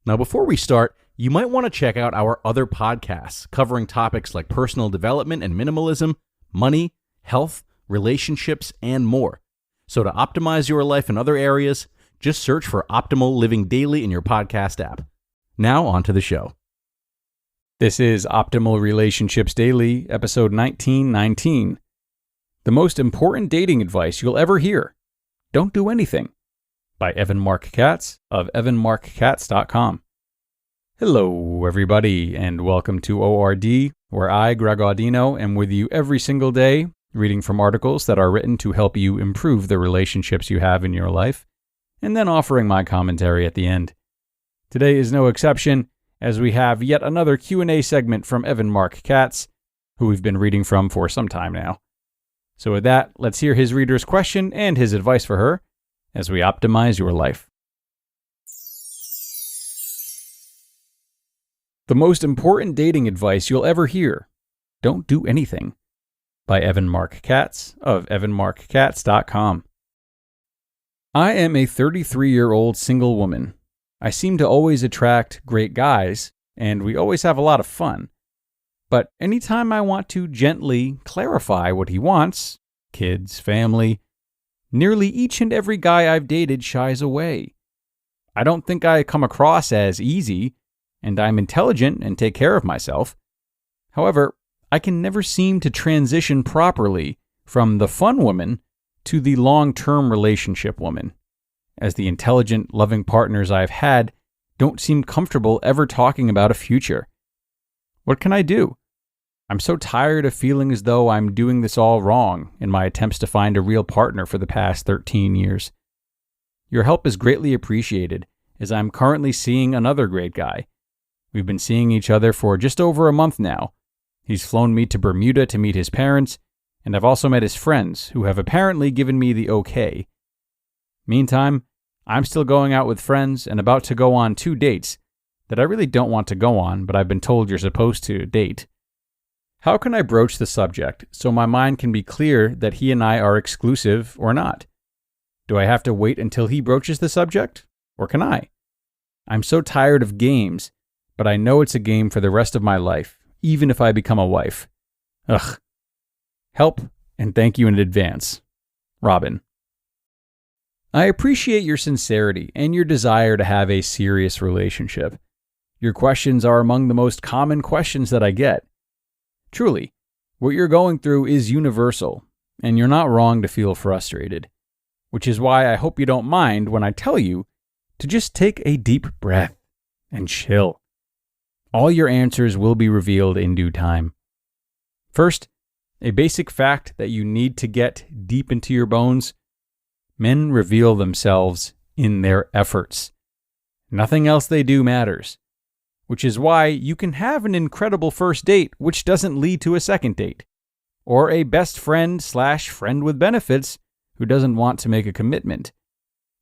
Now, before we start, you might want to check out our other podcasts covering topics like personal development and minimalism, money, health, relationships, and more. So to optimize your life in other areas, just search for Optimal Living Daily in your podcast app. Now, on to the show. This is Optimal Relationships Daily, episode 1919. The most important dating advice you'll ever hear. Don't do anything. By Evan Marc Katz of evanmarckatz.com. Hello, everybody, and welcome to ORD, where I, Greg Audino, am with you every single day, reading from articles that are written to help you improve the relationships you have in your life, and then offering my commentary at the end. Today is no exception, as we have yet another Q&A segment from Evan Marc Katz, who we've been reading from for some time now. So with that, let's hear his reader's question and his advice for her as we optimize your life. The most important dating advice you'll ever hear. Don't do anything. By Evan Marc Katz of evanmarckatz.com. I am a 33-year-old single woman. I seem to always attract great guys, and we always have a lot of fun. But anytime I want to gently clarify what he wants, kids, family, nearly each and every guy I've dated shies away. I don't think I come across as easy, and I'm intelligent and take care of myself. However, I can never seem to transition properly from the fun woman to the long-term relationship woman, as the intelligent, loving partners I've had don't seem comfortable ever talking about a future. What can I do? I'm so tired of feeling as though I'm doing this all wrong in my attempts to find a real partner for the past 13 years. Your help is greatly appreciated, as I'm currently seeing another great guy. We've been seeing each other for just over a month now. He's flown me to Bermuda to meet his parents, and I've also met his friends, who have apparently given me the okay. Meantime, I'm still going out with friends and about to go on 2 dates that I really don't want to go on, but I've been told you're supposed to date. How can I broach the subject so my mind can be clear that he and I are exclusive or not? Do I have to wait until he broaches the subject, or can I? I'm so tired of games, but I know it's a game for the rest of my life, even if I become a wife. Ugh. Help, and thank you in advance. Robin. I appreciate your sincerity and your desire to have a serious relationship. Your questions are among the most common questions that I get. Truly, what you're going through is universal, and you're not wrong to feel frustrated, which is why I hope you don't mind when I tell you to just take a deep breath and chill. All your answers will be revealed in due time. First, a basic fact that you need to get deep into your bones: men reveal themselves in their efforts. Nothing else they do matters, which is why you can have an incredible first date which doesn't lead to a second date, or a best friend/friend with benefits who doesn't want to make a commitment,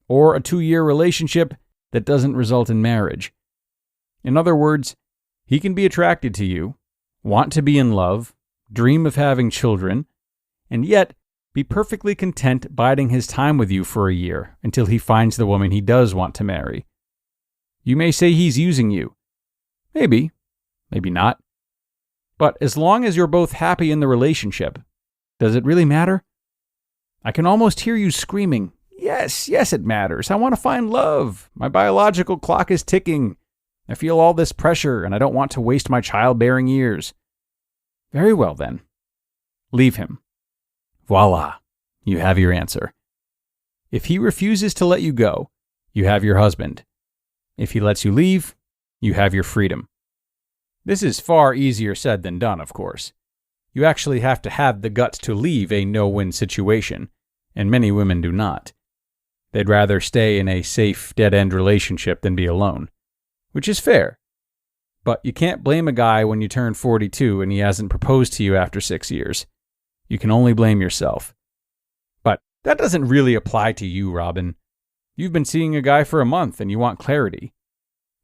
or a 2-year relationship that doesn't result in marriage. In other words, he can be attracted to you, want to be in love, dream of having children, and yet be perfectly content biding his time with you for a year until he finds the woman he does want to marry. You may say he's using you. Maybe, maybe not. But as long as you're both happy in the relationship, does it really matter? I can almost hear you screaming, yes, it matters. I want to find love. My biological clock is ticking. I feel all this pressure and I don't want to waste my childbearing years. Very well then. Leave him. Voila, you have your answer. If he refuses to let you go, you have your husband. If he lets you leave, you have your freedom. This is far easier said than done, of course. You actually have to have the guts to leave a no-win situation, and many women do not. They'd rather stay in a safe, dead-end relationship than be alone, which is fair. But you can't blame a guy when you turn 42 and he hasn't proposed to you after 6 years. You can only blame yourself. But that doesn't really apply to you, Robin. You've been seeing a guy for a month and you want clarity.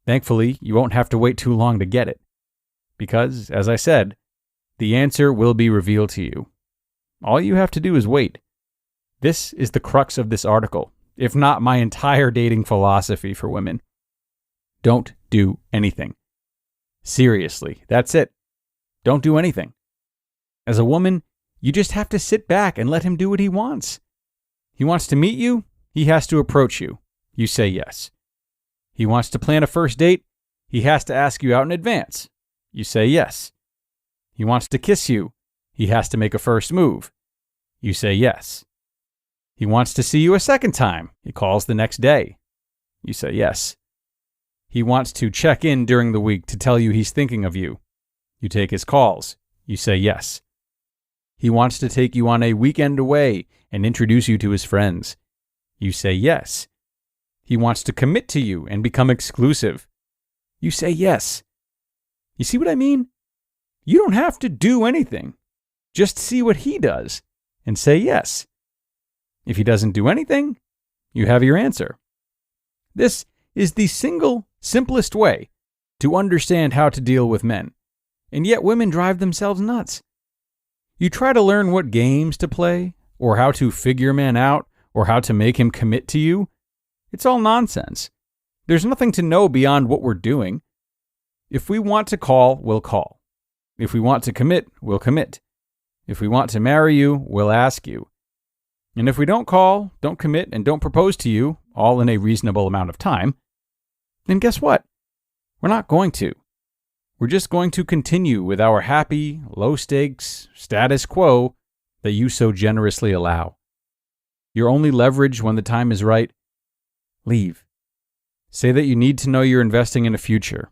Thankfully, you won't have to wait too long to get it. Because, as I said, the answer will be revealed to you. All you have to do is wait. This is the crux of this article, if not my entire dating philosophy for women. Don't do anything. Seriously, that's it. Don't do anything. As a woman, you just have to sit back and let him do what he wants. He wants to meet you, he has to approach you. You say yes. He wants to plan a first date, he has to ask you out in advance. You say yes. He wants to kiss you, he has to make a first move. You say yes. He wants to see you a second time, he calls the next day. You say yes. He wants to check in during the week to tell you he's thinking of you. You take his calls. You say yes. He wants to take you on a weekend away and introduce you to his friends. You say yes. He wants to commit to you and become exclusive. You say yes. You see what I mean? You don't have to do anything. Just see what he does and say yes. If he doesn't do anything, you have your answer. This is the single simplest way to understand how to deal with men, and yet women drive themselves nuts. You try to learn what games to play, or how to figure a man out, or how to make him commit to you. It's all nonsense. There's nothing to know beyond what we're doing. If we want to call, we'll call. If we want to commit, we'll commit. If we want to marry you, we'll ask you. And if we don't call, don't commit, and don't propose to you, all in a reasonable amount of time, then guess what? We're not going to. We're just going to continue with our happy, low-stakes status quo that you so generously allow. Your only leverage when the time is right, leave. Say that you need to know you're investing in a future,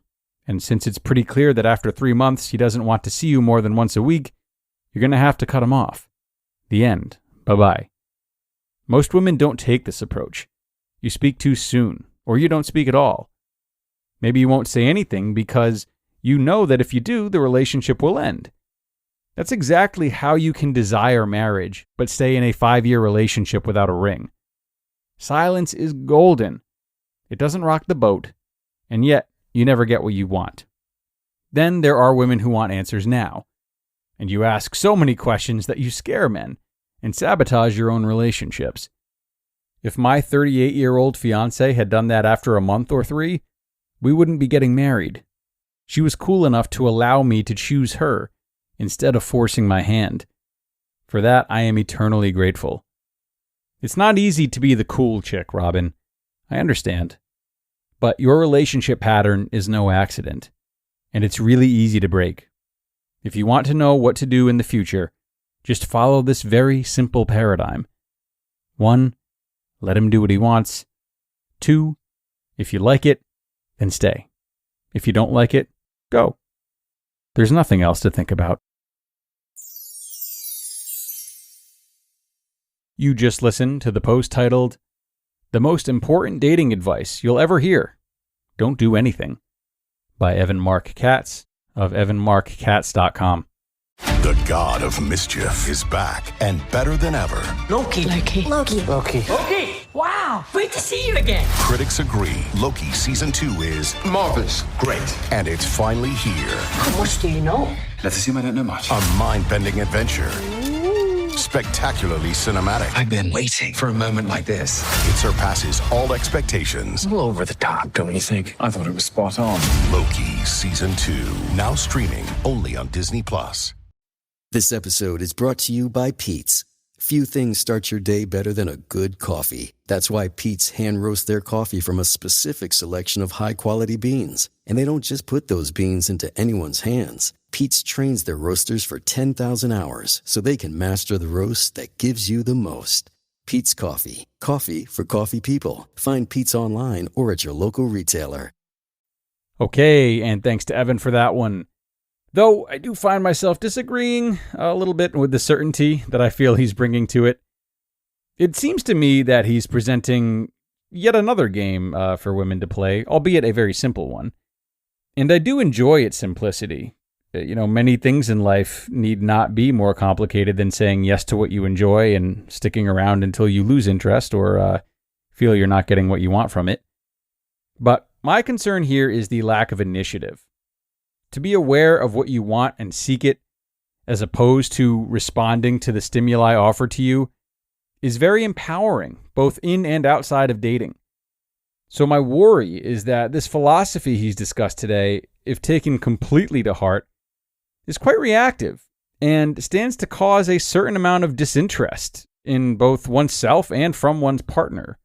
and since it's pretty clear that after 3 months he doesn't want to see you more than once a week, you're going to have to cut him off. The end. Bye-bye. Most women don't take this approach. You speak too soon, or you don't speak at all. Maybe you won't say anything because you know that if you do, the relationship will end. That's exactly how you can desire marriage, but stay in a 5-year relationship without a ring. Silence is golden. It doesn't rock the boat, and yet you never get what you want. Then there are women who want answers now, and you ask so many questions that you scare men and sabotage your own relationships. If my 38-year-old fiancée had done that after a month or 3, we wouldn't be getting married. She was cool enough to allow me to choose her instead of forcing my hand. For that, I am eternally grateful. It's not easy to be the cool chick, Robin. I understand. But your relationship pattern is no accident, and it's really easy to break. If you want to know what to do in the future, just follow this very simple paradigm. 1, let him do what he wants. 2, if you like it, then stay. If you don't like it, go. There's nothing else to think about. You just listened to the post titled, "The Most Important Dating Advice You'll Ever Hear. Don't Do Anything," by Evan Marc Katz of evanmarckatz.com. The god of mischief is back and better than ever. Loki. Wow, great to see you again. Critics agree Loki Season 2 is marvelous. great. And it's finally here. How much do you know? Let's assume I don't know much. A mind-bending adventure. Spectacularly cinematic. I've been waiting for a moment like this. It surpasses all expectations. A little over the top, don't you think? I thought it was spot on. Loki Season 2, now streaming only on Disney+. This episode is brought to you by Pete's. Few things start your day better than a good coffee. That's why Pete's hand roasts their coffee from a specific selection of high-quality beans. And they don't just put those beans into anyone's hands. Pete's trains their roasters for 10,000 hours so they can master the roast that gives you the most. Pete's Coffee. Coffee for coffee people. Find Pete's online or at your local retailer. Okay, and thanks to Evan for that one. Though I do find myself disagreeing a little bit with the certainty that I feel he's bringing to it. It seems to me that he's presenting yet another game for women to play, albeit a very simple one. And I do enjoy its simplicity. You know, many things in life need not be more complicated than saying yes to what you enjoy and sticking around until you lose interest or feel you're not getting what you want from it. But my concern here is the lack of initiative. To be aware of what you want and seek it, as opposed to responding to the stimuli offered to you, is very empowering, both in and outside of dating. So my worry is that this philosophy he's discussed today, if taken completely to heart, is quite reactive and stands to cause a certain amount of disinterest in both oneself and from one's partner.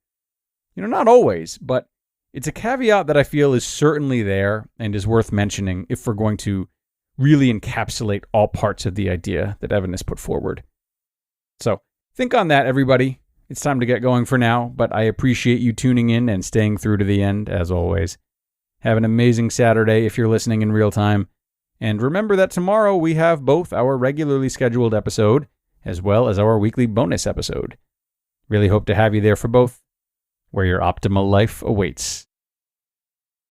Not always, but it's a caveat that I feel is certainly there and is worth mentioning if we're going to really encapsulate all parts of the idea that Evan has put forward. So think on that, everybody. It's time to get going for now, but I appreciate you tuning in and staying through to the end, as always. Have an amazing Saturday if you're listening in real time. And remember that tomorrow we have both our regularly scheduled episode as well as our weekly bonus episode. Really hope to have you there for both, where your optimal life awaits.